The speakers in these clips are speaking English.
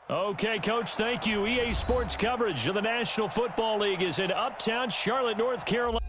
Okay, Coach, thank you. EA Sports coverage of the National Football League is in Uptown Charlotte, North Carolina.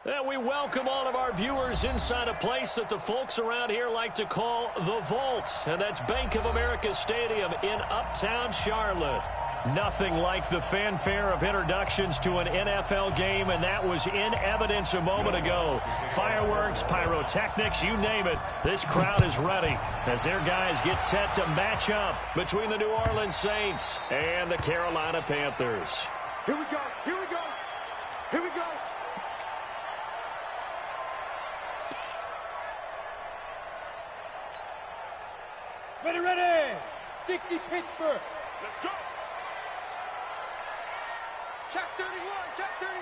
And we welcome all of our viewers inside a place that the folks around here like to call the Vault. And that's Bank of America Stadium in Uptown Charlotte. Nothing like the fanfare of introductions to an NFL game, and that was in evidence a moment ago. Fireworks, pyrotechnics, you name it. This crowd is ready as their guys get set to match up between the New Orleans Saints and the Carolina Panthers. Here we go, here we go, here we go. Ready, ready. 60 Pittsburgh. Let's go. Check 31, check 31.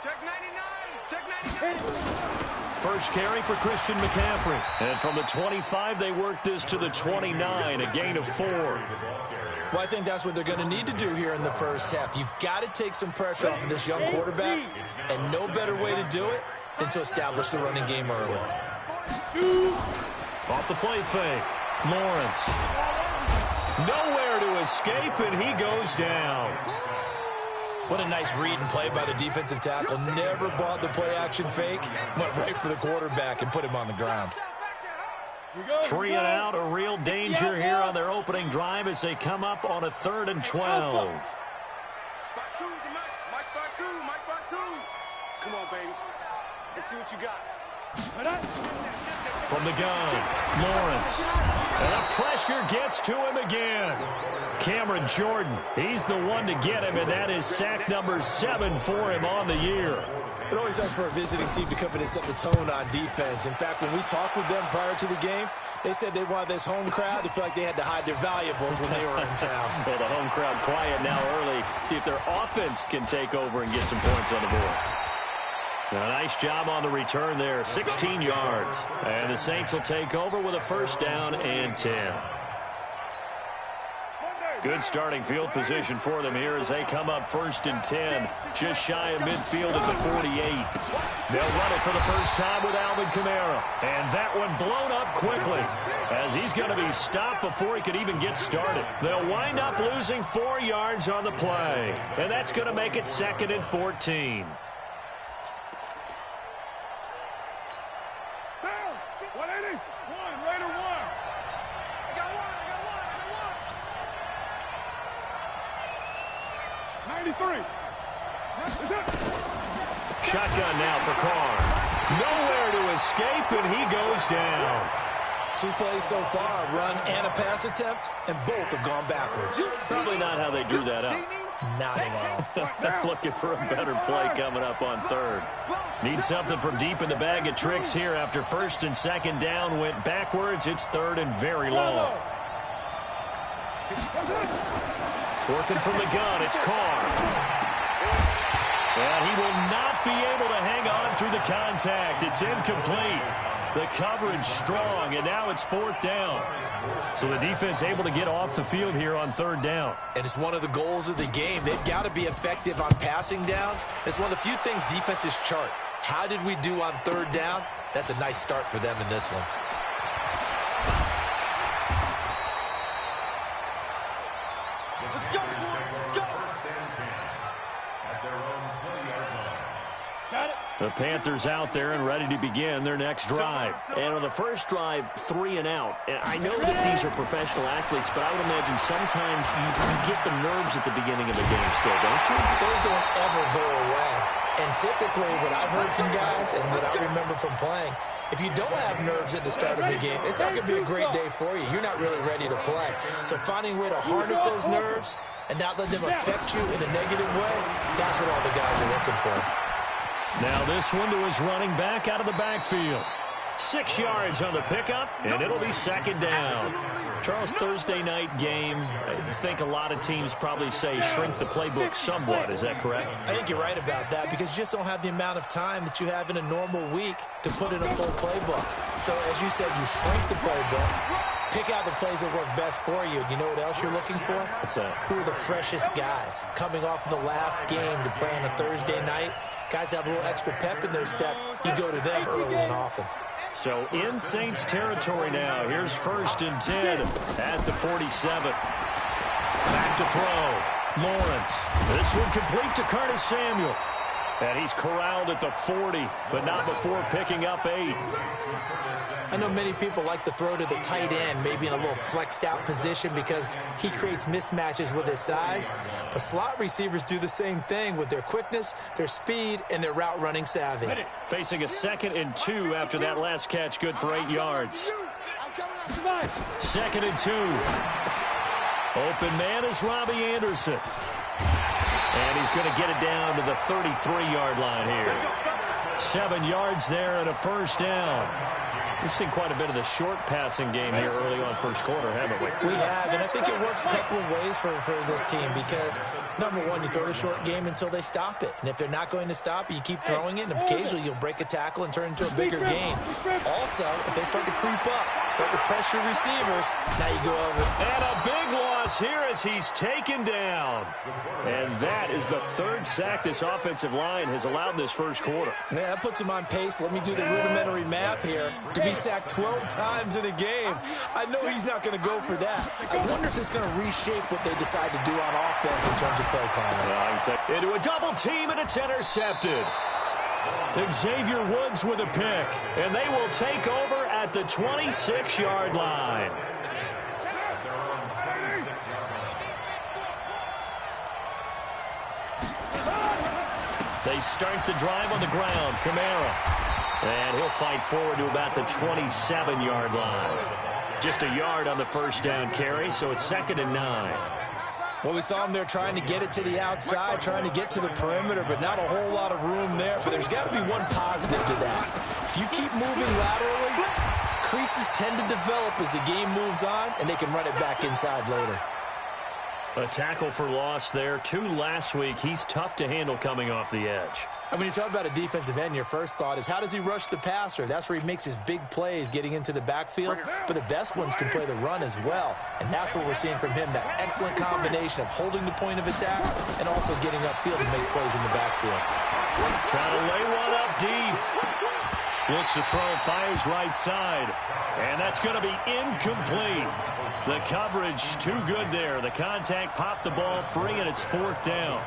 Check 99, check 99. First carry for Christian McCaffrey. And from the 25, they work this to the 29, a gain of 4. Well, I think that's what they're going to need to do here in the first half. You've got to take some pressure off of this young quarterback, and no better way to do it than to establish the running game early. Off the play fake. Lawrence. Nowhere to escape, and he goes down. What a nice read and play by the defensive tackle. Never bought the play-action fake. Went right for the quarterback and put him on the ground. 3 and out, a real danger here on their opening drive as they come up on a 3rd and 12. Mike 5-2, Mike 5-2. Come on, baby. Let's see what you got. From the gun, Lawrence. And the pressure gets to him again. Cameron Jordan, he's the one to get him, and that is sack number 7 for him on the year. It always helps for a visiting team to come in and set the tone on defense. In fact, when we talked with them prior to the game, they said they wanted this home crowd to feel like they had to hide their valuables when they were in town. Well, the home crowd quiet now early. See if their offense can take over and get some points on the board. A nice job on the return there, 16 yards. And the Saints will take over with a 1st down and 10. Good starting field position for them here as they come up 1st and 10, just shy of midfield at the 48. They'll run it for the first time with Alvin Kamara. And that one blown up quickly as he's going to be stopped before he could even get started. They'll wind up losing 4 yards on the play. And that's going to make it 2nd and 14. Shotgun now for Carr. Nowhere to escape, and he goes down. 2 plays so far, a run and a pass attempt, and both have gone backwards. Probably not how they drew that up. Not at all. Looking for a better play coming up on 3rd. Need something from deep in the bag of tricks here after 1st and 2nd down went backwards. It's 3rd and very long. Working from the gun, it's Carr. And he will not be able to hang on through the contact. It's incomplete. The coverage strong, and now it's 4th down. So the defense able to get off the field here on 3rd down. And it's one of the goals of the game. They've got to be effective on passing downs. It's one of the few things defenses chart. How did we do on 3rd down? That's a nice start for them in this one. The Panthers out there and ready to begin their next drive. And on the first drive, 3 and out. And I know that these are professional athletes, but I would imagine sometimes you get the nerves at the beginning of the game still, don't you? Those don't ever go away. And typically what I've heard from guys and what I remember from playing, if you don't have nerves at the start of the game, it's not going to be a great day for you. You're not really ready to play. So finding a way to harness those nerves and not let them affect you in a negative way, that's what all the guys are looking for. Now this one to his running back out of the backfield. 6 yards on the pickup, and it'll be 2nd down. Charles, Thursday night game, I think a lot of teams probably say shrink the playbook somewhat. Is that correct? I think you're right about that because you just don't have the amount of time that you have in a normal week to put in a full playbook. So as you said, you shrink the playbook. Pick out the plays that work best for you. You know what else you're looking for? What's that? Who are the freshest guys coming off the last game to play on a Thursday night? Guys have a little extra pep in their step. You go to them early and often. So in Saints territory now. Here's 1st and 10 at the 47. Back to throw. Lawrence. This one complete to Curtis Samuel. And he's corralled at the 40, but not before picking up 8. I know many people like to throw to the tight end, maybe in a little flexed out position because he creates mismatches with his size. But slot receivers do the same thing with their quickness, their speed, and their route running savvy. Facing a 2nd and 2 after that last catch, good for 8 yards. 2nd and 2. Open man is Robbie Anderson. And he's going to get it down to the 33-yard line here. 7 yards there and a first down. We've seen quite a bit of the short passing game here early on first quarter, haven't we? We have, and I think it works a couple of ways for this team because, number one, you throw the short game until they stop it. And if they're not going to stop it, you keep throwing it, and occasionally you'll break a tackle and turn into a bigger gain. Also, if they start to creep up, start to pressure receivers, now you go over. And a big loss here as he's taken down. And that is the 3rd sack this offensive line has allowed this first quarter. Yeah, that puts him on pace. Let me do the rudimentary math here. To be sacked 12 times in a game, I know he's not going to go for that. I wonder if it's going to reshape what they decide to do on offense in terms of play calling. Into a double team, and it's intercepted. Xavier Woods with a pick, and they will take over at the 26-yard line. They start the drive on the ground. Kamara. And he'll fight forward to about the 27-yard line. Just a yard on the first down carry, so it's 2nd and 9. Well, we saw him there trying to get it to the outside, trying to get to the perimeter, but not a whole lot of room there. But there's got to be one positive to that. If you keep moving laterally, creases tend to develop as the game moves on, and they can run it back inside later. A tackle for loss there. 2 last week. He's tough to handle coming off the edge. And when you talk about a defensive end, your first thought is how does he rush the passer? That's where he makes his big plays getting into the backfield. But the best ones can play the run as well. And that's what we're seeing from him, that excellent combination of holding the point of attack and also getting upfield to make plays in the backfield. Trying to lay one up deep. Looks to throw, fires right side. And that's going to be incomplete. The coverage too good there. The contact popped the ball free, and it's 4th down.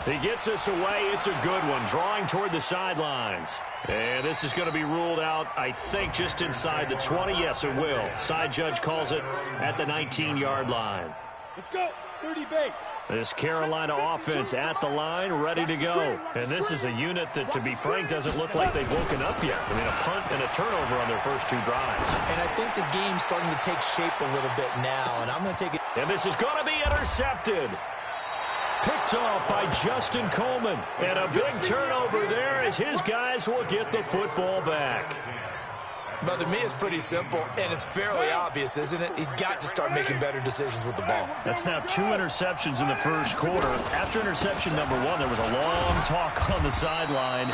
He gets us away. It's a good one. Drawing toward the sidelines. And this is going to be ruled out, I think, just inside the 20. Yes, it will. Side judge calls it at the 19-yard line. Let's go. 30 base. This Carolina offense at the line, ready to go. And this is a unit that, to be frank, doesn't look like they've woken up yet. I mean, a punt and a turnover on their first 2 drives. And I think the game's starting to take shape a little bit now, and I'm going to take it. And this is going to be intercepted. Picked off by Justin Coleman. And a big turnover there as his guys will get the football back. But to me, it's pretty simple, and it's fairly obvious, isn't it? He's got to start making better decisions with the ball. That's now 2 interceptions in the first quarter. After interception number 1, there was a long talk on the sideline,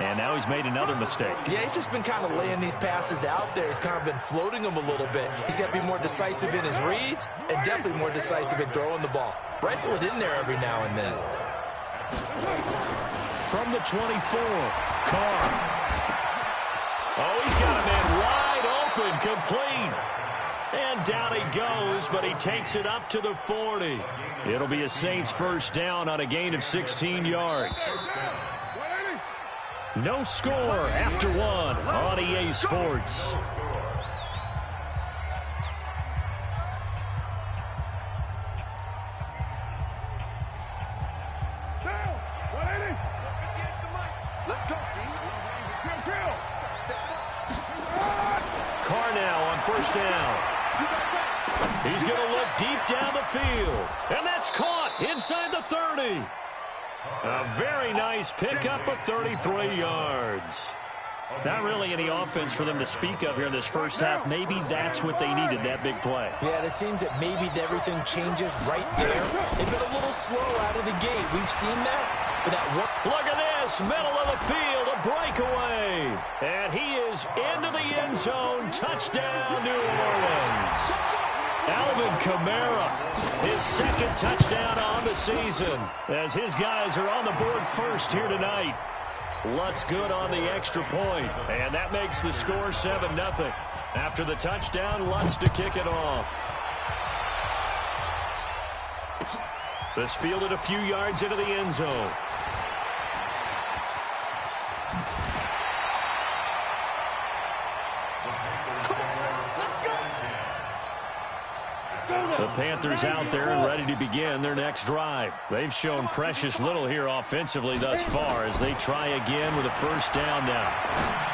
and now he's made another mistake. Yeah, he's just been kind of laying these passes out there. He's kind of been floating them a little bit. He's got to be more decisive in his reads and definitely more decisive in throwing the ball. Rifle it in there every now and then. From the 24, Carr. Oh, he's got a man wide open, complete. And down he goes, but he takes it up to the 40. It'll be a Saints first down on a gain of 16 yards. No score after 1 on EA Sports. Carr now on first down. He's going to look deep down the field. And that's caught inside the 30. A very nice pickup of 33 yards. Not really any offense for them to speak of here in this first half. Maybe that's what they needed, that big play. Yeah, it seems that maybe everything changes right there. They've been a little slow out of the gate. We've seen that. But that one. Look at this, middle of the field, a breakaway. And he is into the end zone. Touchdown, New Orleans. Alvin Kamara, his 2nd touchdown on the season, as his guys are on the board first here tonight. Lutz good on the extra point, and that makes the score 7-0. After the touchdown, Lutz to kick it off. This fielded a few yards into the end zone. The Panthers out there and ready to begin their next drive. They've shown precious little here offensively thus far as they try again with a first down now.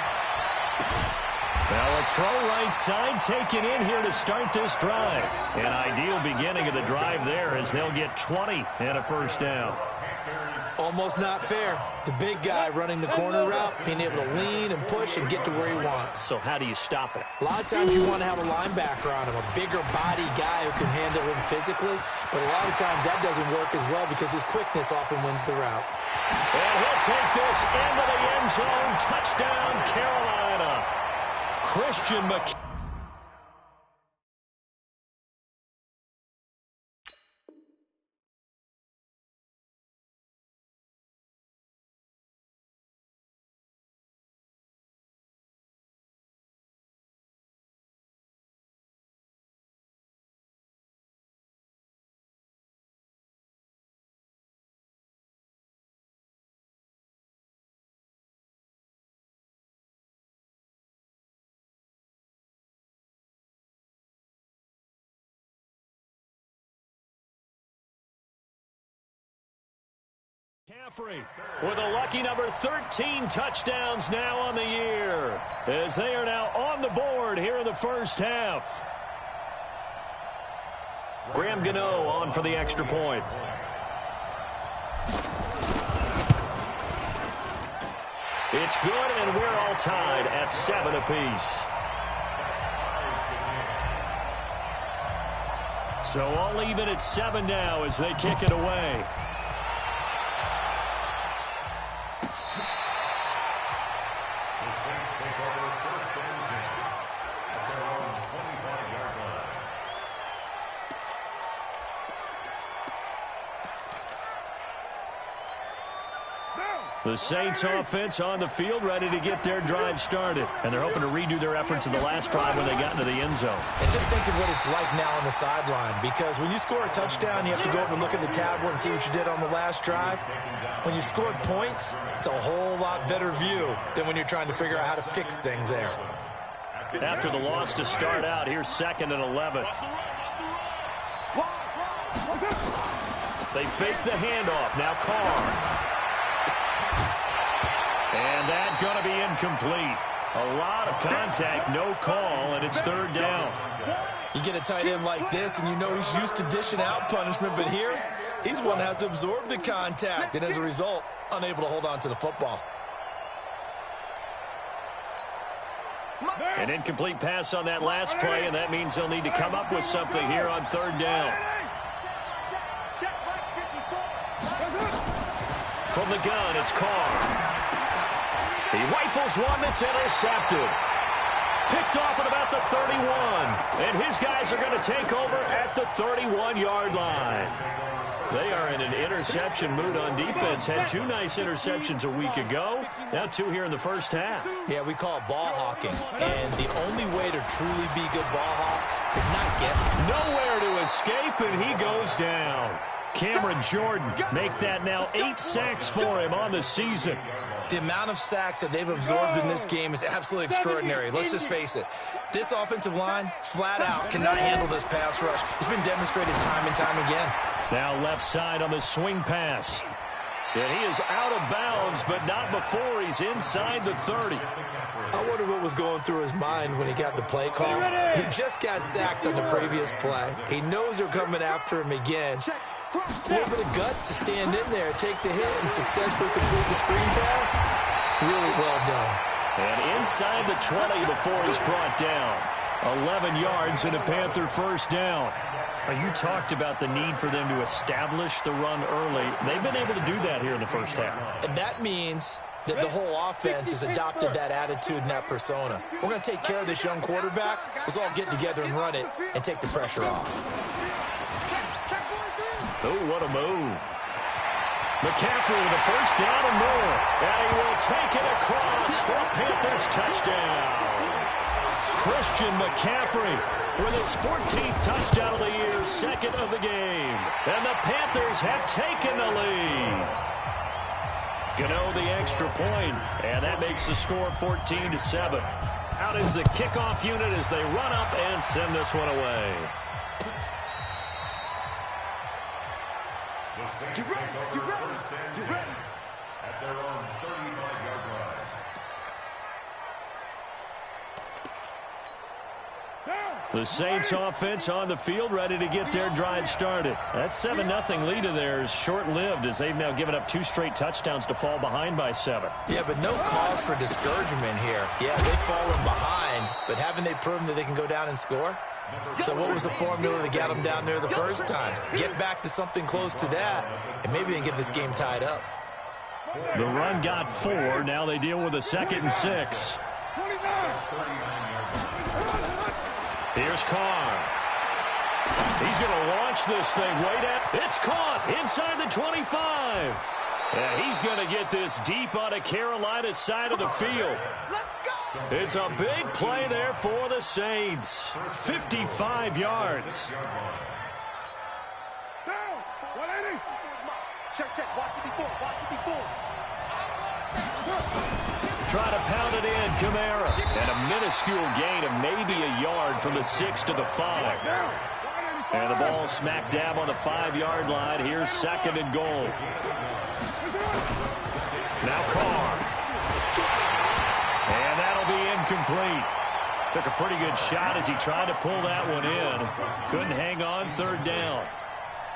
Now a throw right side taken in here to start this drive. An ideal beginning of the drive there as they'll get 20 and a first down. Almost not fair. The big guy running the corner route, being able to lean and push and get to where he wants. So how do you stop it? A lot of times you want to have a linebacker on him, a bigger body guy who can handle him physically. But a lot of times that doesn't work as well because his quickness often wins the route. And he'll take this into the end zone. Touchdown, Carolina. Christian McCaffrey. With a lucky number 13 touchdowns now on the year as they are now on the board here in the first half. Graham Gano on for the extra point. It's good, and we're all tied at 7 apiece. So all even at 7 now as they kick it away. The Saints offense on the field ready to get their drive started. And they're hoping to redo their efforts in the last drive when they got into the end zone. And just think of what it's like now on the sideline. Because when you score a touchdown, you have to go over and look at the tablet and see what you did on the last drive. When you scored points, it's a whole lot better view than when you're trying to figure out how to fix things there. After the loss to start out, here's 2nd and 11. They fake the handoff. Now Carr. And that's going to be incomplete. A lot of contact, no call, and it's 3rd down. You get a tight end like this, and you know he's used to dishing out punishment, but here, he's the one that has to absorb the contact, and as a result, unable to hold on to the football. An incomplete pass on that last play, and that means they'll need to come up with something here on 3rd down. From the gun, it's Carr. He rifles one that's intercepted. Picked off at about the 31. And his guys are going to take over at the 31-yard line. They are in an interception mood on defense. Had 2 nice interceptions a week ago. Now 2 here in the first half. Yeah, we call it ball hawking. And the only way to truly be good ball hawks is not guessing. Nowhere to escape, and he goes down. Cameron Jordan make that now 8 sacks for him on the season. The amount of sacks that they've absorbed in this game is absolutely extraordinary. Let's just face it. This offensive line, flat out, cannot handle this pass rush. It's been demonstrated time and time again. Now left side on the swing pass. And he is out of bounds, but not before he's inside the 30. I wonder what was going through his mind when he got the play call. He just got sacked on the previous play. He knows they're coming after him again. A little bit of guts to stand in there, take the hit, and successfully complete the screen pass. Really well done. And inside the 20 before he's brought down. 11 yards and a Panther first down. You talked about the need for them to establish the run early. They've been able to do that here in the first half. And that means that the whole offense has adopted that attitude and that persona. We're going to take care of this young quarterback. Let's all get together and run it and take the pressure off. Oh, what a move. McCaffrey with a first down and more. And he will take it across for a Panthers touchdown. Christian McCaffrey with his 14th touchdown of the year second of the game. And the Panthers have taken the lead. Gano the extra point, and that makes the score 14-7. Out is the kickoff unit as they run up and send this one away. Get ready, get ready, get ready. At their own 35-yard line. The Saints offense on the field, ready to get their drive started. That 7-0 lead of theirs short-lived as they've now given up 2 straight touchdowns to fall behind by 7. Yeah, but no cause for discouragement here. Yeah, they've fallen behind, but haven't they proven that they can go down and score? So what was the formula that got them down there the first time? Get back to something close to that, and maybe they can get this game tied up. The run got 4. Now they deal with a 2nd and 6. Here's Carr. He's going to launch this thing right at. It's caught inside the 25. And he's going to get this deep on a Carolina side of the field. It's a big play there for the Saints. 55 yards. Check, watch 54, watch 54. Try to pound it in, Kamara. And a minuscule gain of maybe a yard from the 6 to the 5. And the ball smack dab on the 5-yard line. Here's 2nd and goal. Now Carr. And that'll be incomplete. Took a pretty good shot as he tried to pull that one in. Couldn't hang on 3rd down.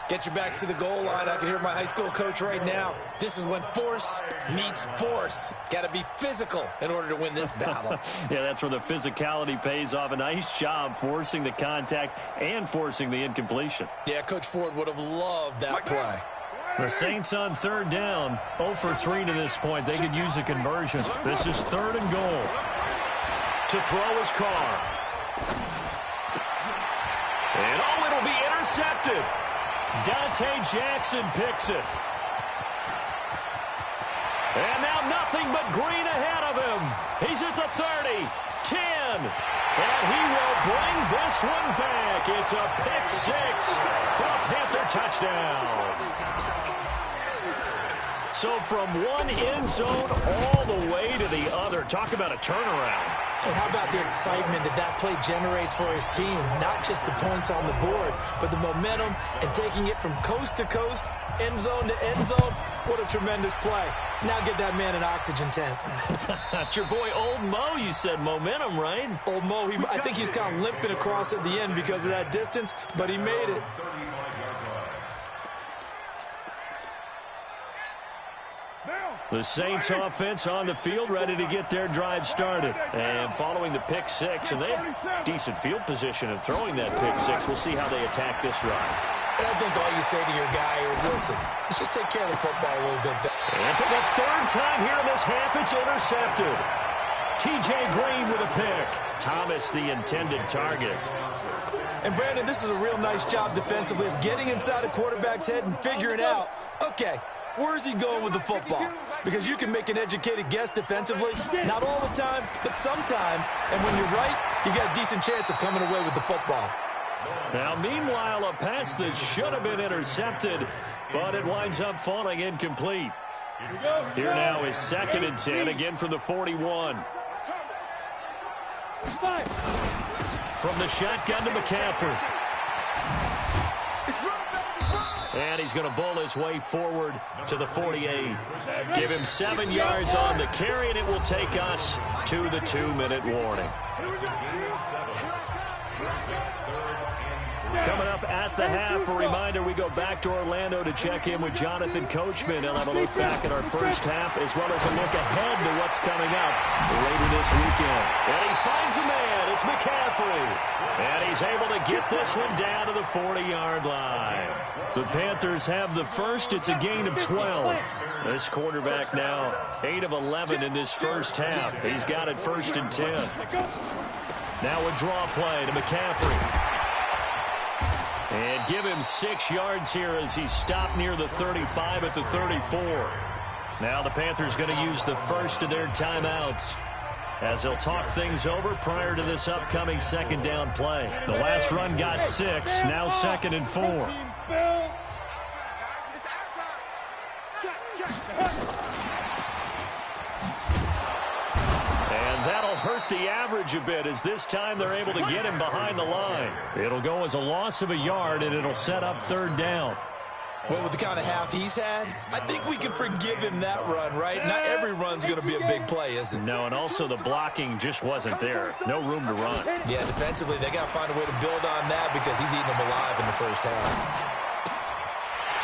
Get your backs to the goal line. I can hear my high school coach right now. This is when force meets force. Got to be physical in order to win this battle. Yeah, that's where the physicality pays off. A nice job forcing the contact and forcing the incompletion. Yeah, Coach Ford would have loved that play. The Saints on 3rd down, 0 for 3 to this point. They could use a conversion. This is 3rd and goal. To throw is Carr. And oh, it'll be intercepted. Dante Jackson picks it. And now nothing but green ahead of him. He's at the 30, 10. And he will bring this one back. It's a pick 6 for a Panther touchdown. So from one end zone all the way to the other. Talk about a turnaround. And how about the excitement that play generates for his team? Not just the points on the board, but the momentum and taking it from coast to coast, end zone to end zone. What a tremendous play. Now get that man an oxygen tent. That's your boy Old Mo. You said momentum, right? Old Mo, I think he's kind of limping across at the end because of that distance, but he made it. The Saints offense on the field, ready to get their drive started. And following the pick 6, and they have decent field position in throwing that pick 6. We'll see how they attack this drive. And I think all you say to your guy is, listen, let's just take care of the football a little bit. And for the 3rd time here in this half, it's intercepted. T.J. Green with a pick. Thomas the intended target. And Brandon, this is a real nice job defensively of getting inside a quarterback's head and figuring out, okay, where's he going with the football? Because you can make an educated guess defensively. Not all the time, but sometimes. And when you're right, you got a decent chance of coming away with the football. Now, meanwhile, a pass that should have been intercepted, but it winds up falling incomplete. Here now is 2nd and 10, again from the 41. From the shotgun to McCaffrey. And he's going to bowl his way forward to the 48. Give him 7 yards on the carry, and it will take us to the 2-minute warning. Coming up at the half, a reminder, we go back to Orlando to check in with Jonathan Coachman. He'll have a look back at our first half, as well as a look ahead to what's coming up later this weekend. And he finds a man. It's McCaffrey. And he's able to get this one down to the 40-yard line. The Panthers have the first. It's a gain of 12. This quarterback now 8 of 11 in this first half. He's got it 1st and 10. Now a draw play to McCaffrey. And give him 6 yards here as he's stopped near the 35 at the 34. Now the Panthers going to use the first of their timeouts. as they'll talk things over prior to this upcoming second down play. The last run got 6, now 2nd and 4. And that'll hurt the average a bit, as this time they're able to get him behind the line. It'll go as a loss of a yard, and it'll set up 3rd down. Well, with the kind of half he's had, I think we can forgive him that run, right? Not every run's going to be a big play, is it? No, and also the blocking just wasn't there. No room to run. Yeah, defensively, they got to find a way to build on that because he's eating them alive in the first half.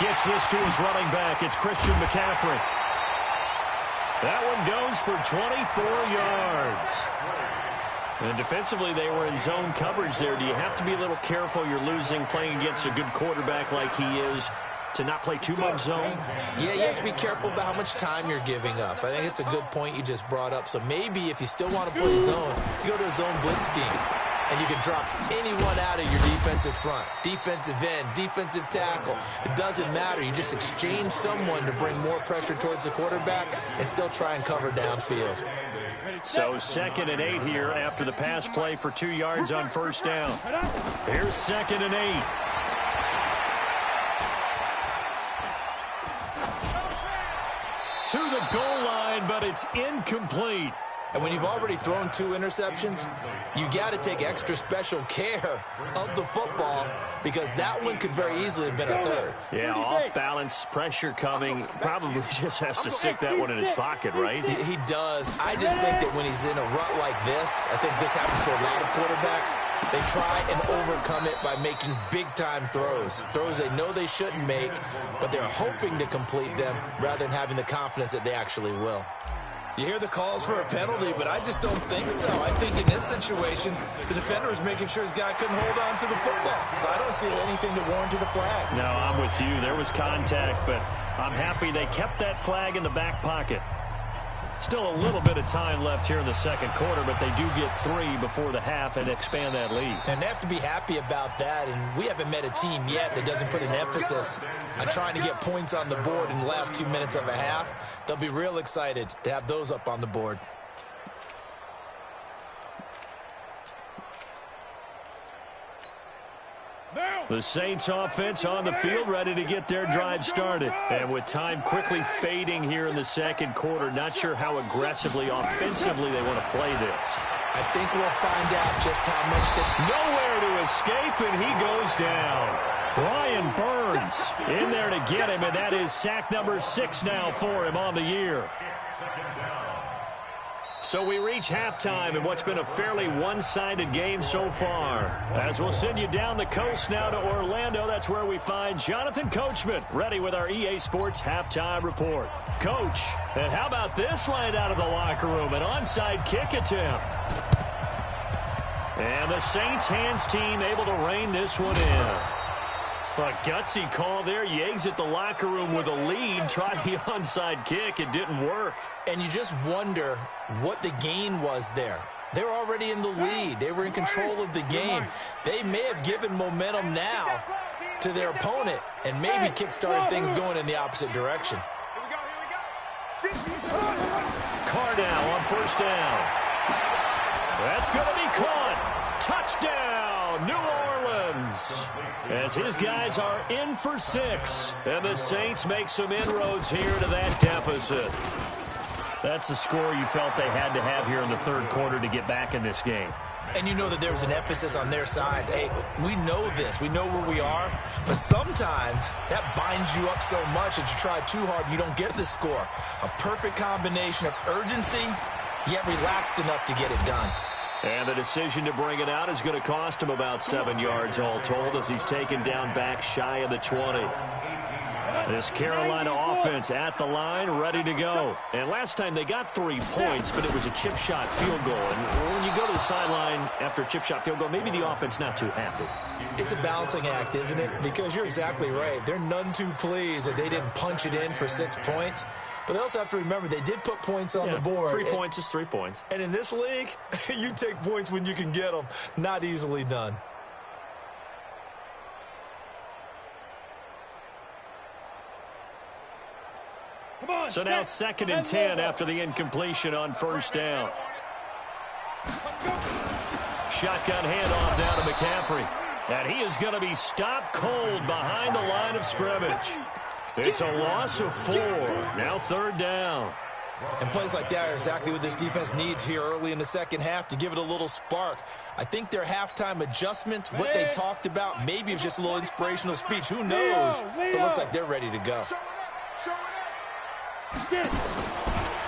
Gets this to his running back. It's Christian McCaffrey. That one goes for 24 yards. And defensively, they were in zone coverage there. Do you have to be a little careful? You're losing, playing against a good quarterback like he is, to not play too much zone? Yeah, you have to be careful about how much time you're giving up. I think it's a good point you just brought up. So maybe if you still want to play zone, you go to a zone blitz scheme, and you can drop anyone out of your defensive front, defensive end, defensive tackle. It doesn't matter. You just exchange someone to bring more pressure towards the quarterback and still try and cover downfield. So 2nd and 8 here after the pass play for 2 yards on 1st down. Here's 2nd and 8. To the goal line, but it's incomplete. And when you've already thrown 2 interceptions, you got to take extra special care of the football because that one could very easily have been a 3rd. Yeah, off balance, pressure coming. Probably just has to stick that one in his pocket, right? He does. I just think that when he's in a rut like this, I think this happens to a lot of quarterbacks, they try and overcome it by making big-time throws. Throws they know they shouldn't make, but they're hoping to complete them rather than having the confidence that they actually will. You hear the calls for a penalty, but I just don't think so. I think in this situation, the defender was making sure his guy couldn't hold on to the football. So I don't see anything that warranted a flag. No, I'm with you. There was contact, but I'm happy they kept that flag in the back pocket. Still a little bit of time left here in the second quarter, but they do get 3 before the half and expand that lead. And they have to be happy about that, and we haven't met a team yet that doesn't put an emphasis on trying to get points on the board in the last 2 minutes of a half. They'll be real excited to have those up on the board. The Saints offense on the field, ready to get their drive started. And with time quickly fading here in the second quarter, not sure how aggressively, offensively they want to play this. I think we'll find out just how much they... Nowhere to escape, and he goes down. Brian Burns in there to get him, and that is sack number 6 now for him on the year. So we reach halftime in what's been a fairly one-sided game so far. As we'll send you down the coast now to Orlando, that's where we find Jonathan Coachman, ready with our EA Sports Halftime Report. Coach, and how about this right out of the locker room? An onside kick attempt. And the Saints hands team able to rein this one in. A gutsy call there. You exit the locker room with a lead. Try the onside kick. It didn't work. And you just wonder what the gain was there. They're already in the lead. They were in control of the game. They may have given momentum now to their opponent and maybe kick-started things going in the opposite direction. Cardell on 1st down. That's going to be caught. Touchdown, New Orleans. As his guys are in for 6. And the Saints make some inroads here to that deficit. That's a score you felt they had to have here in the third quarter to get back in this game. And you know that there was an emphasis on their side. Hey, we know this. We know where we are. But sometimes that binds you up so much that you try too hard, you don't get the score. A perfect combination of urgency, yet relaxed enough to get it done. And the decision to bring it out is going to cost him about 7 yards all told as he's taken down back shy of the 20. This Carolina offense at the line, ready to go. And last time they got 3 points, but it was a chip shot field goal. And when you go to the sideline after a chip shot field goal, maybe the offense not too happy. It's a balancing act, isn't it? Because you're exactly right. They're none too pleased that they didn't punch it in for 6 points. But they also have to remember they did put points on the board. 3 points is 3 points. And in this league, you take points when you can get them. Not easily done. So now 2nd and 10 after the incompletion on 1st down. Shotgun handoff down to McCaffrey. And he is going to be stopped cold behind the line of scrimmage. It's a loss of 4. Now 3rd down. And plays like that are exactly what this defense needs here early in the second half to give it a little spark. I think their halftime adjustment, what they talked about, maybe it's just a little inspirational speech. Who knows? But it looks like they're ready to go.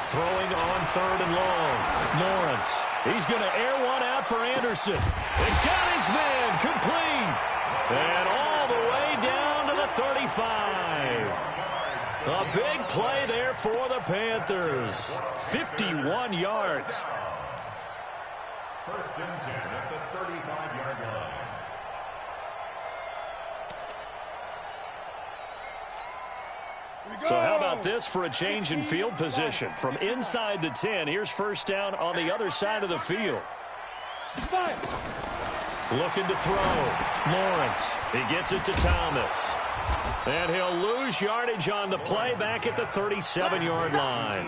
Throwing on 3rd and long. Lawrence. He's going to air one out for Anderson. And got his man complete. And all the way down to the 35. A big play there for the Panthers. 51 yards. 1st and 10 at the 35-yard line. So how about this for a change in field position? From inside the 10, here's 1st down on the other side of the field. Looking to throw. Lawrence. He gets it to Thomas. And he'll lose yardage on the play back at the 37-yard line.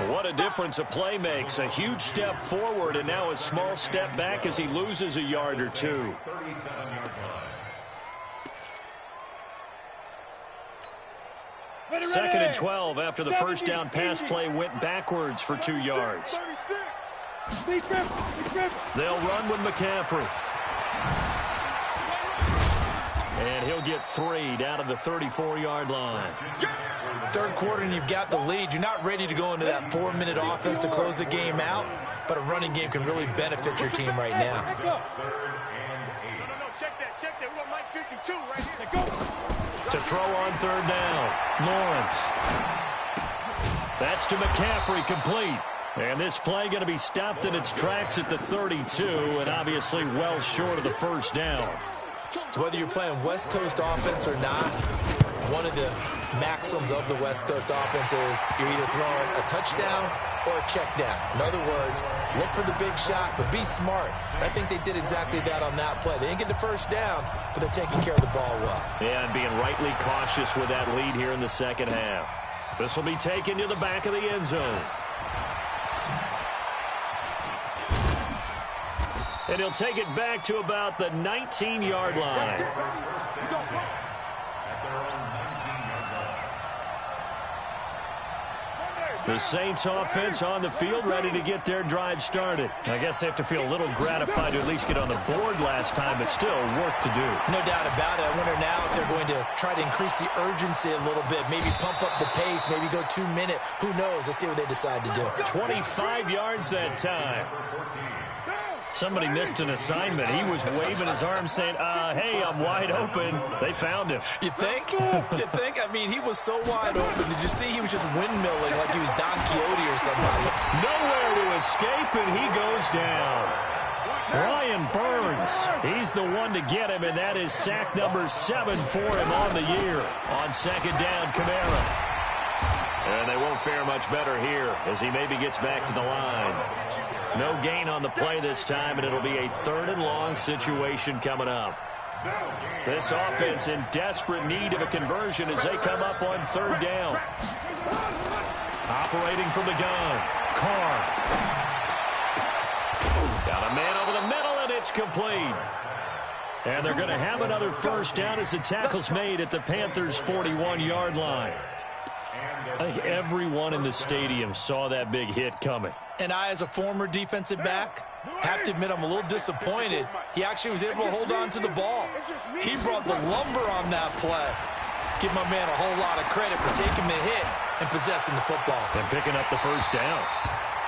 What a difference a play makes. A huge step forward and now a small step back as he loses a yard or 2. 37-yard line. 2nd and 12 after the 1st down pass play went backwards for 2 yards. They'll run with McCaffrey. And he'll get 3 down to the 34-yard line. 3rd quarter and you've got the lead. You're not ready to go into that 4-minute offense to close the game out, but a running game can really benefit your team right now. Check that. We got Mike 52 right here. To throw on 3rd down. Lawrence. That's to McCaffrey, complete. And this play going to be stopped in its tracks at the 32, and obviously well short of the 1st down. Whether you're playing West Coast offense or not, one of the maxims of the West Coast offense is you're either throwing a touchdown or a check down. In other words, look for the big shot, but be smart. I think they did exactly that on that play. They didn't get the 1st down, but they're taking care of the ball well. Yeah, and being rightly cautious with that lead here in the 2nd half. This will be taken to the back of the end zone. And he'll take it back to about the 19-yard line. The Saints offense on the field ready to get their drive started. I guess they have to feel a little gratified to at least get on the board last time, but still work to do. No doubt about it. I wonder now if they're going to try to increase the urgency a little bit, maybe pump up the pace, maybe go 2-minute. Who knows? Let's see what they decide to do. 25 yards that time. Somebody missed an assignment. He was waving his arms saying, hey, I'm wide open. They found him. You think? You think? I mean, he was so wide open. Did you see he was just windmilling like he was Don Quixote or somebody? Nowhere to escape, and he goes down. Brian Burns, he's the one to get him, and that is sack number 7 for him on the year. On 2nd down, Kamara. And they won't fare much better here as he maybe gets back to the line. No gain on the play this time, and it'll be a 3rd and long situation coming up. This offense in desperate need of a conversion as they come up on 3rd down. Operating from the gun, Carr. Got a man over the middle, and it's complete. And they're going to have another 1st down as the tackle's made at the Panthers' 41-yard line. I think everyone in the stadium saw that big hit coming. And I, as a former defensive back, have to admit I'm a little disappointed. He actually was able to hold on to the ball. He brought the lumber on that play. Give my man a whole lot of credit for taking the hit and possessing the football. And picking up the 1st down.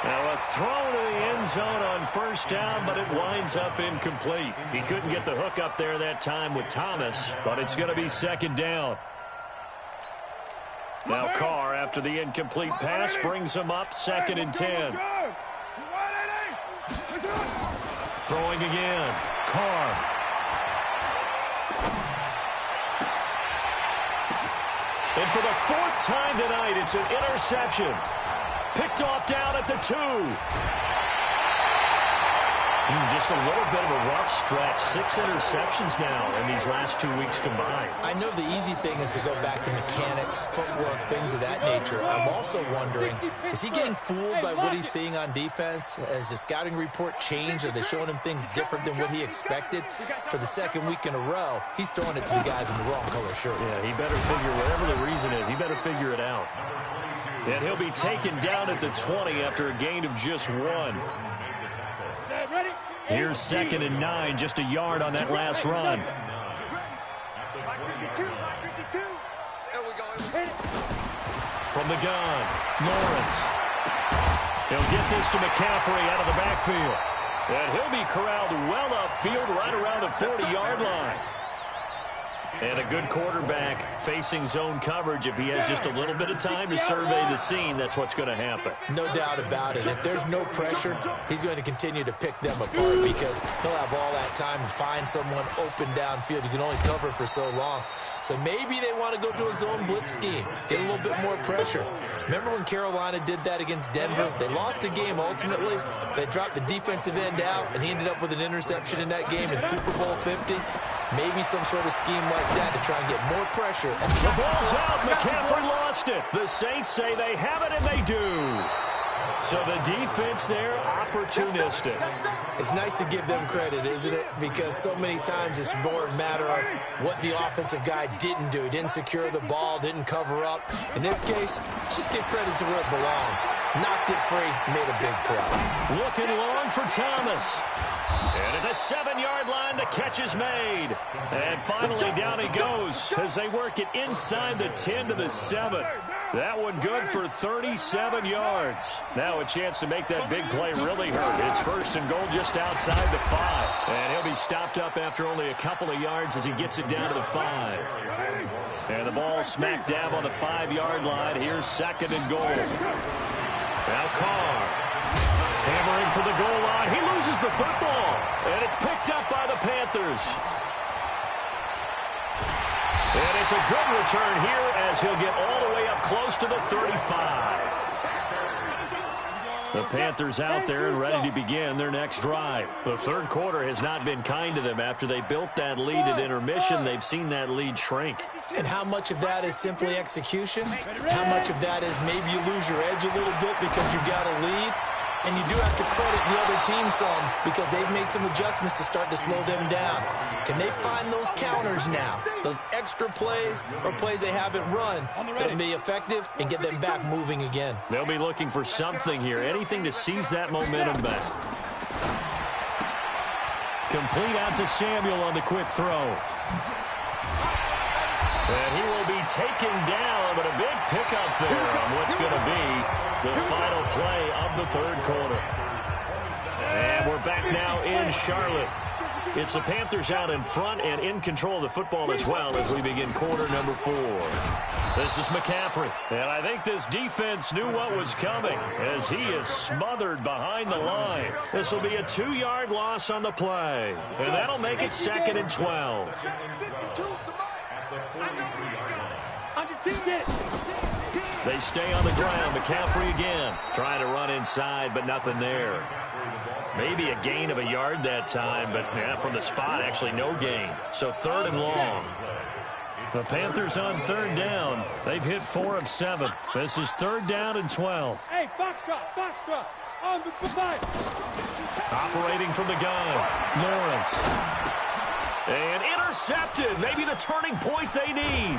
Now a throw to the end zone on 1st down, but it winds up incomplete. He couldn't get the hook up there that time with Thomas, but it's going to be 2nd down. Now Carr, after the incomplete pass, brings him up 2nd and 10. Throwing again. Carr. And for the 4th time tonight, it's an interception. Picked off down at the 2. Just a little bit of a rough stretch. 6 interceptions now in these last 2 weeks combined. I know the easy thing is to go back to mechanics, footwork, things of that nature. I'm also wondering, is he getting fooled by what he's seeing on defense? Has the scouting report changed? Are they showing him things different than what he expected? For the second week in a row, he's throwing it to the guys in the wrong color shirts. Yeah, he better figure, whatever the reason is, he better figure it out. And he'll be taken down at the 20 after a gain of just 1. Here's 2nd and 9, just a yard on that last run. From the gun, Lawrence. He'll get this to McCaffrey out of the backfield. And he'll be corralled well upfield right around the 40-yard line. And a good quarterback facing zone coverage. If he has just a little bit of time to survey the scene, that's what's going to happen. No doubt about it. If there's no pressure, he's going to continue to pick them apart because he'll have all that time to find someone open downfield. You can only cover for so long. So maybe they want to go to a zone blitz scheme, get a little bit more pressure. Remember when Carolina did that against Denver? They lost the game ultimately. They dropped the defensive end out, and he ended up with an interception in that game in Super Bowl 50. Maybe some sort of scheme like that to try and get more pressure. The ball's out. McCaffrey lost it. The Saints say they have it, and they do. So the defense there, opportunistic. It's nice to give them credit, isn't it? Because so many times it's more a matter of what the offensive guy didn't do. Didn't secure the ball, didn't cover up. In this case, just give credit to where it belongs. Knocked it free, made a big play. Looking long for Thomas. And at the 7-yard line, the catch is made. And finally, down he goes as they work it inside the 10 to the 7. That one good for 37 yards. Now a chance to make that big play really hurt. It's 1st and goal just outside the 5. And he'll be stopped up after only a couple of yards as he gets it down to the 5. And the ball smack dab on the 5-yard line. Here's 2nd and goal. Now Carr. Hammering for the goal line. He loses the football. And it's picked up by the Panthers. And it's a good return here as he'll get all the way up close to the 35. The Panthers out there and ready to begin their next drive. The third quarter has not been kind to them. After they built that lead at intermission, they've seen that lead shrink. And how much of that is simply execution? How much of that is maybe you lose your edge a little bit because you've got a lead? And you do have to credit the other team some because they've made some adjustments to start to slow them down. Can they find those counters now, those extra plays or plays they haven't run that'll be effective and get them back moving again? They'll be looking for something here, anything to seize that momentum back. Complete out to Samuel on the quick throw. And he will be taken down, but a big pickup there on what's going to be the final play of the third quarter. And we're back now in Charlotte. It's the Panthers out in front and in control of the football as well as we begin quarter number 4. This is McCaffrey. And I think this defense knew what was coming as he is smothered behind the line. This will be a 2-yard loss on the play. And that'll make it 2nd and 12. They stay on the ground. McCaffrey again. Trying to run inside, but nothing there. Maybe a gain of a yard that time, but yeah, from the spot, actually no gain. So 3rd and long. The Panthers on 3rd down. They've hit 4 of 7. This is 3rd down and 12. Hey, Foxtrot, on the goodbye. Operating from the gun, Lawrence. And intercepted. Maybe the turning point they need.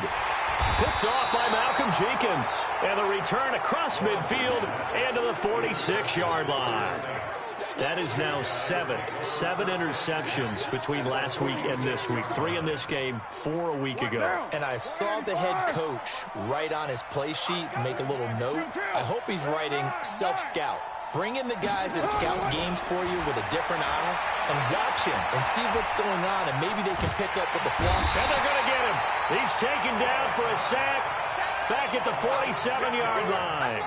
Picked off by Malcolm Jenkins. And the return across midfield and to the 46-yard line. That is now 7 interceptions between last week and this week. 3 in this game, 4 a week ago. And I saw the head coach write on his play sheet, make a little note. I hope he's writing self-scout. Bring in the guys that scout games for you with a different eye and watch him and see what's going on, and maybe they can pick up with the block. And they're going to get him. He's taken down for a sack back at the 47-yard line.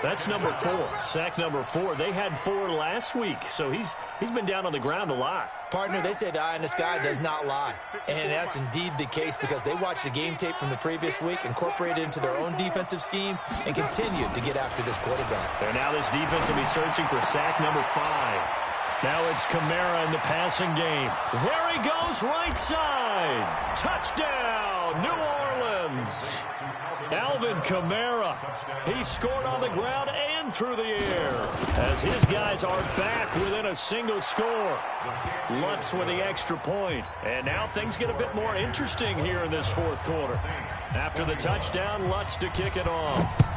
That's number 4, sack number 4. They had 4 last week, so he's been down on the ground a lot. Partner, they say the eye in the sky does not lie. And that's indeed the case because they watched the game tape from the previous week, incorporated it into their own defensive scheme, and continued to get after this quarterback. And now this defense will be searching for sack number 5. Now it's Kamara in the passing game. There he goes, right side. Touchdown, New Orleans. Alvin Kamara. He scored on the ground and through the air as his guys are back within a single score. Lutz with the extra point. And now things get a bit more interesting here in this fourth quarter. After the touchdown, Lutz to kick it off.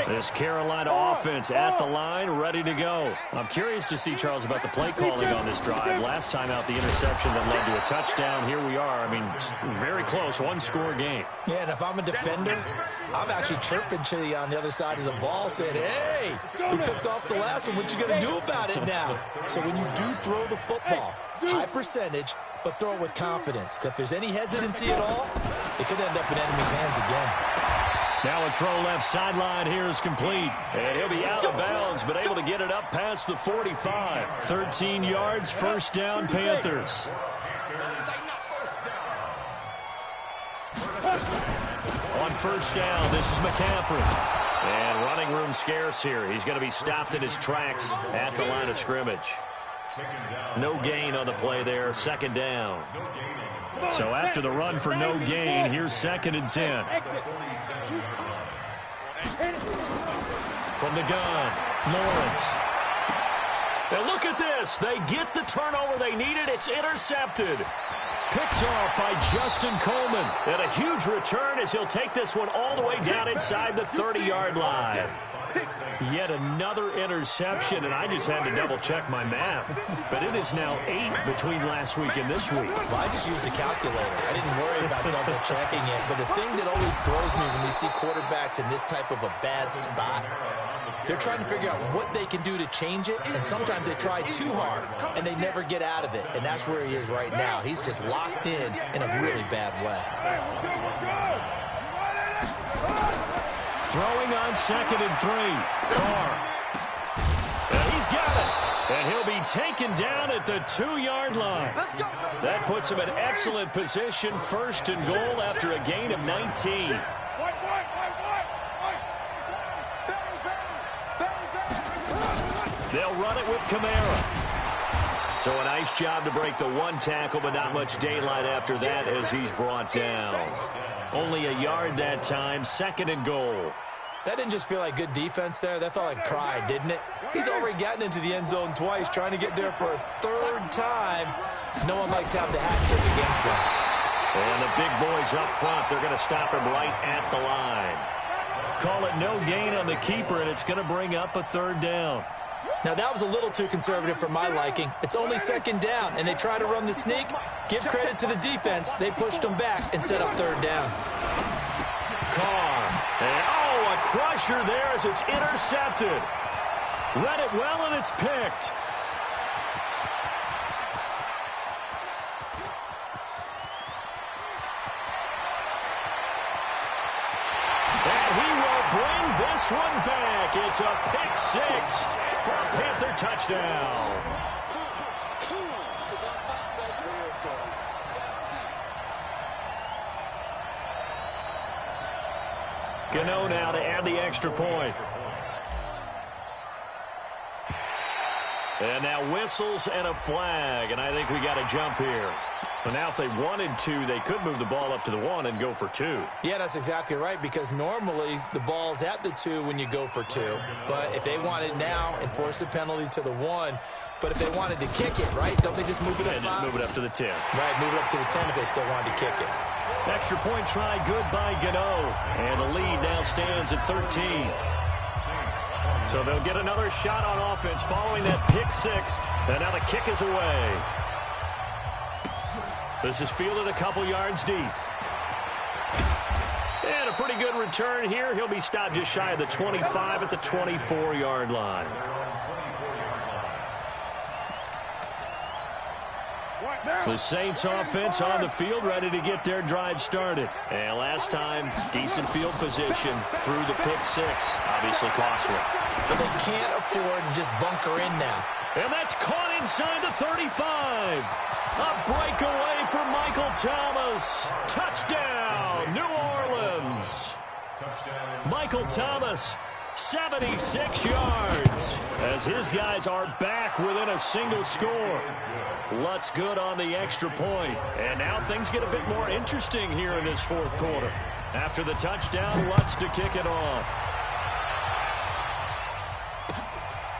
This Carolina offense at the line, ready to go. I'm curious to see, Charles, about the play calling on this drive. Last time out, the interception that led to a touchdown. Here we are. I mean, very close, one-score game. Yeah, and if I'm a defender, I'm actually chirping to you on the other side of the ball, saying, hey, we picked off the last one. What you going to do about it now? So when you do throw the football, high percentage, but throw it with confidence. Because if there's any hesitancy at all, it could end up in enemy's hands again. Now a throw left sideline here is complete. And he'll be out of bounds, but able to get it up past the 45. 13 yards, first down, Panthers. On first down, this is McCaffrey. And running room scarce here. He's going to be stopped in his tracks at the line of scrimmage. No gain on the play there, second down. So after the run for no gain, here's 2nd and 10. From the gun, Lawrence. Now look at this. They get the turnover they needed. It's intercepted. Picked off by Justin Coleman. And a huge return as he'll take this one all the way down inside the 30-yard line. Yet another interception, and I just had to double-check my math. But it is now 8 between last week and this week. Well, I just used a calculator. I didn't worry about double-checking it. But the thing that always throws me when we see quarterbacks in this type of a bad spot, they're trying to figure out what they can do to change it, and sometimes they try too hard, and they never get out of it. And that's where he is right now. He's just locked in a really bad way. Throwing on 2nd and 3. Carr. And he's got it. And he'll be taken down at the 2-yard line. That puts him in excellent position. 1st and goal after a gain of 19. They'll run it with Kamara. So a nice job to break the one tackle, but not much daylight after that as he's brought down. Only a yard that time, 2nd and goal. That didn't just feel like good defense there. That felt like pride, didn't it? He's already gotten into the end zone twice, trying to get there for a 3rd time. No one likes to have the hat trick against them. And the big boys up front, they're going to stop him right at the line. Call it no gain on the keeper, and it's going to bring up a 3rd down. Now, that was a little too conservative for my liking. It's only 2nd down, and they try to run the sneak. Give credit to the defense. They pushed them back and set up 3rd down. Carr. And, a crusher there as it's intercepted. Read it well, and it's picked. And he will bring this one back. It's a pick 6 for a Panther touchdown. Gano now to add the extra point. And now whistles and a flag, and I think we got a jump here. But now if they wanted to, they could move the ball up to the 1 and go for 2. Yeah, that's exactly right, because normally the ball's at the 2 when you go for 2. But if they want it now, enforce the penalty to the 1. But if they wanted to kick it, right, don't they just move it up? Yeah, just move it up to the 10. Right, move it up to the 10 if they still wanted to kick it. Extra point try, good by Gano. And the lead now stands at 13. So they'll get another shot on offense following that pick 6. And now the kick is away. This is fielded a couple yards deep. And a pretty good return here. He'll be stopped just shy of the 25 at the 24-yard line. The Saints offense on the field, ready to get their drive started. And last time, decent field position through the pick 6. Obviously costly. But they can't afford to just bunker in now. And that's caught inside the 35. A breakaway for Michael Thomas. Touchdown, New Orleans. Michael Thomas, 76 yards, as his guys are back within a single score. Lutz good on the extra point. And now things get a bit more interesting here in this fourth quarter. After the touchdown, Lutz to kick it off.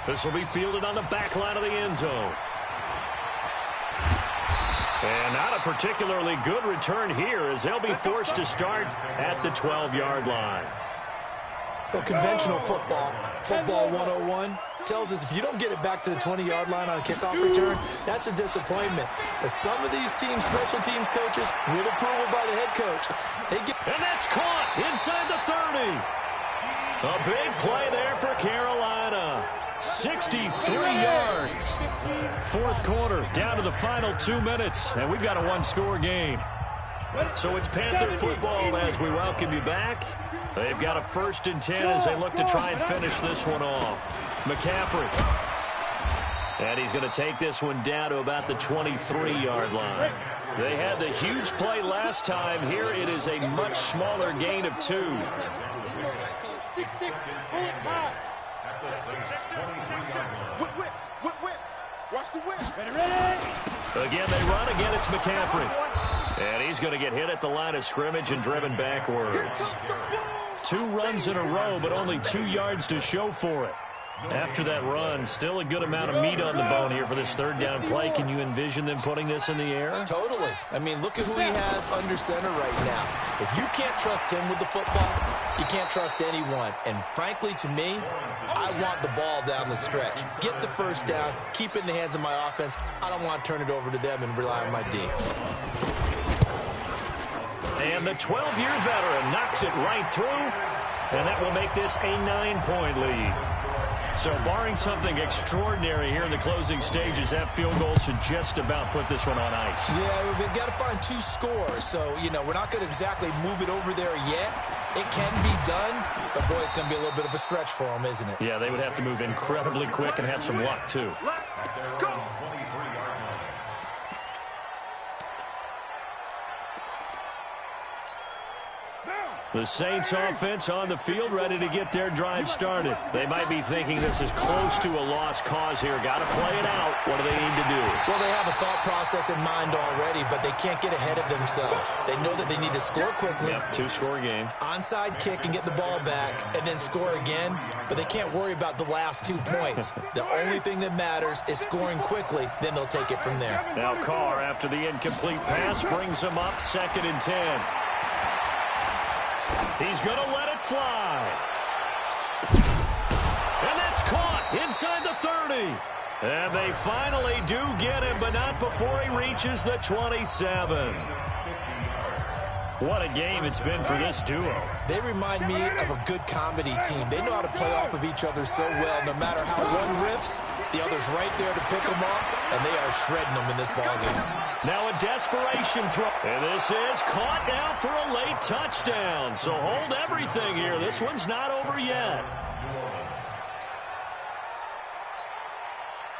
This will be fielded on the back line of the end zone. And not a particularly good return here, as they'll be forced to start at the 12-yard line. Well, conventional football 101, tells us if you don't get it back to the 20-yard line on a kickoff return, that's a disappointment. But some of these teams, special teams coaches, with approval by the head coach, they get... And that's caught inside the 30. A big play there for Carolina. 63 yards. Fourth quarter, down to the final 2 minutes, and we've got a one-score game. So it's Panther football as we welcome you back. They've got a 1st and 10 as they look to try and finish this one off. McCaffrey. And he's going to take this one down to about the 23-yard line. They had the huge play last time. Here it is a much smaller gain of 2. Whip. Watch the whip. Ready. Again, they run. Again, it's McCaffrey. And he's going to get hit at the line of scrimmage and driven backwards. 2 runs in a row, but only 2 yards to show for it. After that run, still a good amount of meat on the bone here for this 3rd down play. Can you envision them putting this in the air? Totally. I mean, look at who he has under center right now. If you can't trust him with the football, you can't trust anyone. And frankly, to me, I want the ball down the stretch. Get the 1st down, keep it in the hands of my offense. I don't want to turn it over to them and rely on my D. And the 12-year veteran knocks it right through, and that will make this a 9-point lead. So barring something extraordinary here in the closing stages, that field goal should just about put this one on ice. Yeah, we've got to find 2 scores. So, we're not going to exactly move it over there yet. It can be done, but, boy, it's going to be a little bit of a stretch for them, isn't it? Yeah, they would have to move incredibly quick and have some luck, too. Let's go. The Saints offense on the field, ready to get their drive started. They might be thinking this is close to a lost cause here. Got to play it out. What do they need to do? Well, they have a thought process in mind already, but they can't get ahead of themselves. They know that they need to score quickly. Yep, 2-score game. Onside kick and get the ball back, and then score again. But they can't worry about the last 2 points. The only thing that matters is scoring quickly. Then they'll take it from there. Now Carr, after the incomplete pass, brings him up 2nd and 10. He's going to let it fly. And that's caught inside the 30. And they finally do get him, but not before he reaches the 27. What a game it's been for this duo. They remind me of a good comedy team. They know how to play off of each other so well. No matter how one riffs, the other's right there to pick them up, and they are shredding them in this ballgame. Now a desperation throw. And this is caught now for a late touchdown. So hold everything here. This one's not over yet.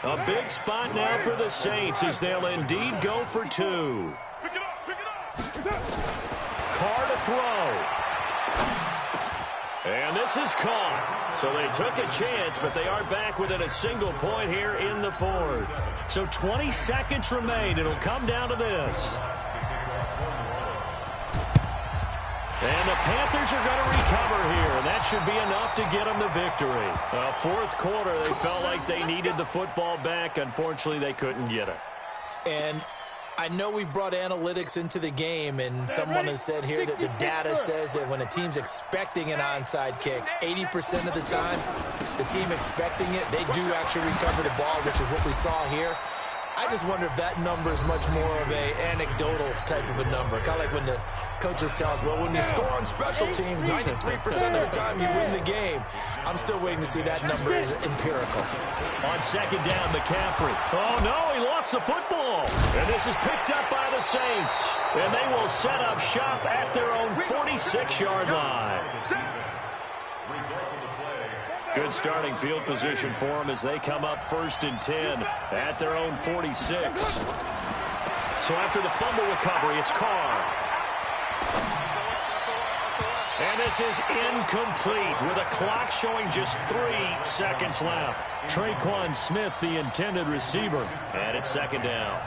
A big spot now for the Saints as they'll indeed go for 2. Carr to throw. And this is caught. So they took a chance, but they are back within a single point here in the 4th. So 20 seconds remain. It'll come down to this. And the Panthers are going to recover here, and that should be enough to get them the victory. 4th quarter, they felt like they needed the football back. Unfortunately, they couldn't get it. And I know we brought analytics into the game, and someone has said here that the data says that when a team's expecting an onside kick, 80% of the time, the team expecting it, they do actually recover the ball, which is what we saw here. I just wonder if that number is much more of a anecdotal type of a number. Kind of like when the coaches tell us, well, when you score on special teams, 93% of the time you win the game. I'm still waiting to see that number is empirical. On 2nd down, McCaffrey. Oh, no, he lost the football. And this is picked up by the Saints. And they will set up shop at their own 46-yard line. Good starting field position for them as they come up 1st and 10 at their own 46. So after the fumble recovery, it's Carr. And this is incomplete with a clock showing just 3 seconds left. Traquan Smith, the intended receiver. And it's 2nd down.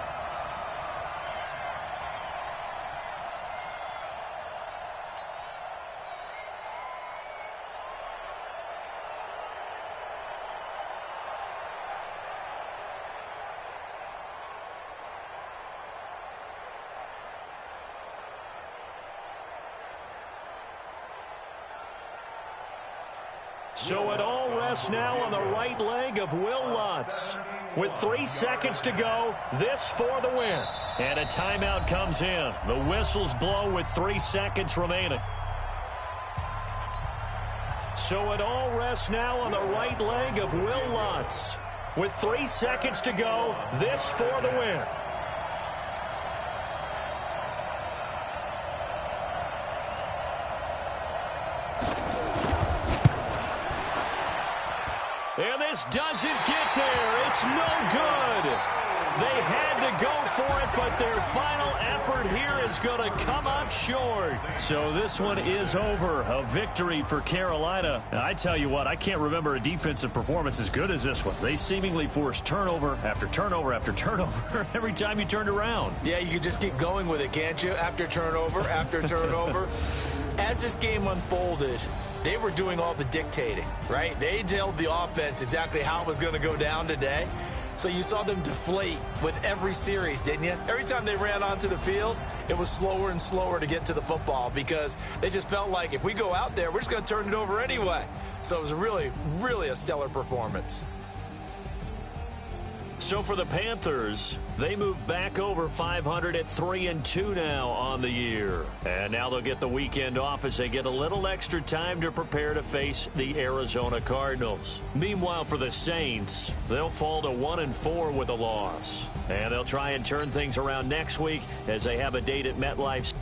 So it all rests now on the right leg of Will Lutz. With 3 seconds to go, this for the win. And a timeout comes in. The whistles blow with 3 seconds remaining. So it all rests now on the right leg of Will Lutz. With 3 seconds to go, this for the win. And this doesn't get there. It's no good. They had to go for it, but their final effort here is going to come up short. So this one is over. A victory for Carolina. And I tell you what, I can't remember a defensive performance as good as this one. They seemingly forced turnover after turnover after turnover every time you turned around. Yeah, you could just keep going with it, can't you? After turnover, after turnover. As this game unfolded, they were doing all the dictating, right? They told the offense exactly how it was going to go down today. So you saw them deflate with every series, didn't you? Every time they ran onto the field, it was slower and slower to get to the football because they just felt like if we go out there, we're just going to turn it over anyway. So it was really, really a stellar performance. So for the Panthers, they move back over 500 at 3-2 now on the year. And now they'll get the weekend off as they get a little extra time to prepare to face the Arizona Cardinals. Meanwhile, for the Saints, they'll fall to 1-4 with a loss. And they'll try and turn things around next week as they have a date at MetLife.